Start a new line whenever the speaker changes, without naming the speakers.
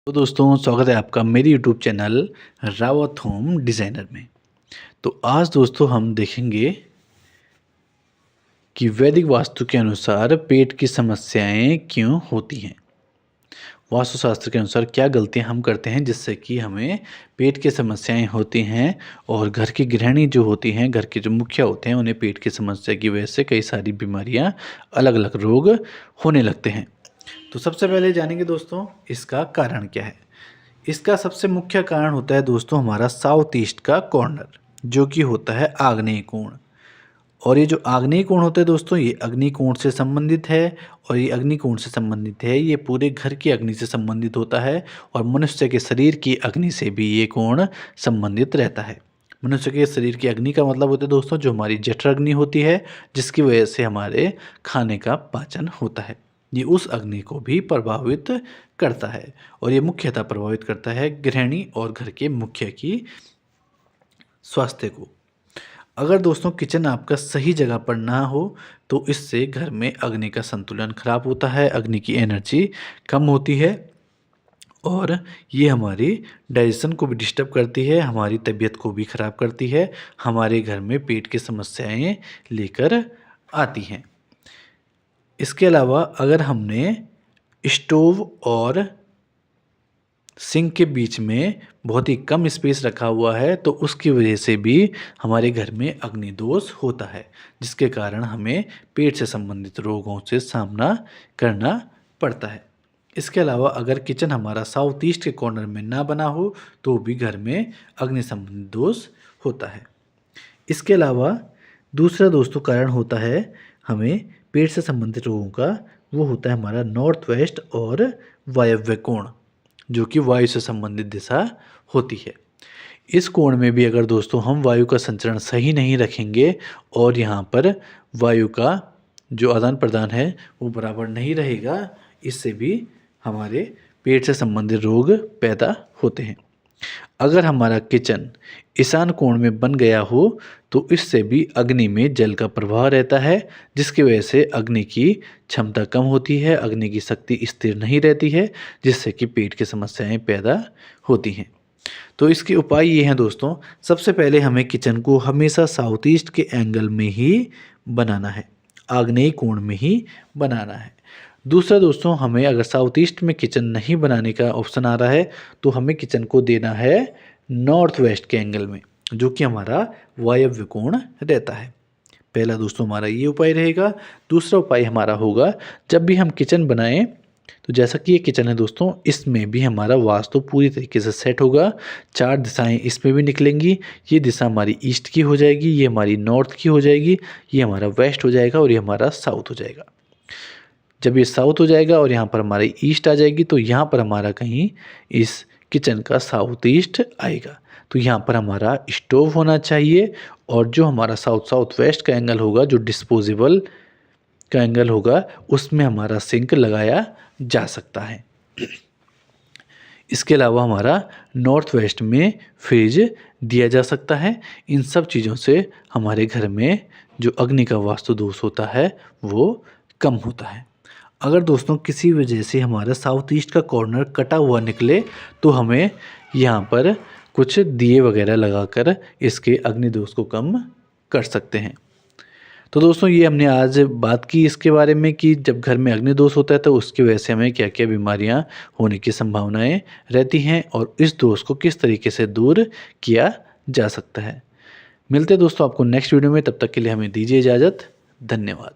तो दोस्तों स्वागत है आपका मेरी YouTube channel Rawat home designer में। तो आज दोस्तों हम देखेंगे कि वैदिक वास्तु के अनुसार पेट की समस्याएं क्यों होती हैं। वास्तुशास्त्र के अनुसार क्या गलतियां हम करते हैं जिससे कि हमें पेट की समस्याएं होती हैं, और घर की गृहिणी जो होती हैं, घर के जो मुखिया होते हैं, उन्हें पेट की समस्या की वजह से कई सारी बीमारियां, अलग अलग रोग होने लगते हैं। तो सबसे पहले जानेंगे दोस्तों इसका कारण क्या है। इसका सबसे मुख्य कारण होता है दोस्तों हमारा साउथ ईस्ट का कॉर्नर, जो कि होता है आग्नेय कोण। और ये जो आग्नेय कोण होता है दोस्तों, ये अग्नि कोण से संबंधित है। और ये अग्नि कोण से संबंधित है, ये पूरे घर की अग्नि से संबंधित होता है, और मनुष्य के शरीर की अग्नि से भी ये कोण संबंधित रहता है। मनुष्य के शरीर की अग्नि का मतलब होता है दोस्तों जो हमारी जठर अग्नि होती है, जिसकी वजह से हमारे खाने का पाचन होता है। ये उस अग्नि को भी प्रभावित करता है, और ये मुख्यतः प्रभावित करता है गृहिणी और घर के मुखिया की स्वास्थ्य को। अगर दोस्तों किचन आपका सही जगह पर ना हो तो इससे घर में अग्नि का संतुलन खराब होता है, अग्नि की एनर्जी कम होती है, और ये हमारी डाइजेशन को भी डिस्टर्ब करती है, हमारी तबीयत को भी ख़राब करती है, हमारे घर में पेट की समस्याएं लेकर आती हैं। इसके अलावा अगर हमने स्टोव और सिंक के बीच में बहुत ही कम स्पेस रखा हुआ है तो उसकी वजह से भी हमारे घर में अग्नि दोष होता है, जिसके कारण हमें पेट से संबंधित रोगों से सामना करना पड़ता है। इसके अलावा अगर किचन हमारा साउथ ईस्ट के कॉर्नर में ना बना हो तो भी घर में अग्नि संबंधित दोष होता है। इसके अलावा दूसरा दोस्तों कारण होता है हमें पेट से संबंधित रोगों का, वो होता है हमारा नॉर्थ वेस्ट और वायव्य कोण, जो कि वायु से संबंधित दिशा होती है। इस कोण में भी अगर दोस्तों हम वायु का संचरण सही नहीं रखेंगे और यहाँ पर वायु का जो आदान प्रदान है वो बराबर नहीं रहेगा, इससे भी हमारे पेट से संबंधित रोग पैदा होते हैं। अगर हमारा किचन ईशान कोण में बन गया हो तो इससे भी अग्नि में जल का प्रवाह रहता है, जिसकी वजह से अग्नि की क्षमता कम होती है, अग्नि की शक्ति स्थिर नहीं रहती है, जिससे कि पेट की समस्याएं पैदा होती हैं। तो इसके उपाय ये हैं दोस्तों, सबसे पहले हमें किचन को हमेशा साउथ ईस्ट के एंगल में ही बनाना है, आग्नेय कोण में ही बनाना है। दूसरा दोस्तों, हमें अगर साउथ ईस्ट में किचन नहीं बनाने का ऑप्शन आ रहा है तो हमें किचन को देना है नॉर्थ वेस्ट के एंगल में, जो कि हमारा वायव्य कोण रहता है। पहला दोस्तों हमारा ये उपाय रहेगा। दूसरा उपाय हमारा होगा, जब भी हम किचन बनाएं तो जैसा कि ये किचन है दोस्तों, इसमें भी हमारा वास्तु पूरी तरीके से सेट होगा। 4 दिशाएं इसमें भी निकलेंगी। ये दिशा हमारी ईस्ट की हो जाएगी, ये हमारी नॉर्थ की हो जाएगी, ये हमारा वेस्ट हो जाएगा, और ये हमारा साउथ हो जाएगा। जब ये साउथ हो जाएगा और यहाँ पर हमारी ईस्ट आ जाएगी तो यहाँ पर हमारा कहीं इस किचन का साउथ ईस्ट आएगा। तो यहाँ पर हमारा स्टोव होना चाहिए, और जो हमारा साउथ वेस्ट का एंगल होगा, जो डिस्पोजेबल का एंगल होगा, उसमें हमारा सिंक लगाया जा सकता है। इसके अलावा हमारा नॉर्थ वेस्ट में फ्रिज दिया जा सकता है। इन सब चीज़ों से हमारे घर में जो अग्नि का वास्तु दोष होता है वो कम होता है। अगर दोस्तों किसी वजह से हमारा साउथ ईस्ट का कॉर्नर कटा हुआ निकले तो हमें यहाँ पर कुछ दिए वगैरह लगाकर इसके अग्नि दोष को कम कर सकते हैं। तो दोस्तों ये हमने आज बात की इसके बारे में कि जब घर में अग्नि दोष होता है तो उसकी वजह से हमें क्या क्या बीमारियां होने की संभावनाएं रहती हैं, और इस दोष को किस तरीके से दूर किया जा सकता है। मिलते हैं दोस्तों आपको नेक्स्ट वीडियो में, तब तक के लिए हमें दीजिए इजाज़त। धन्यवाद।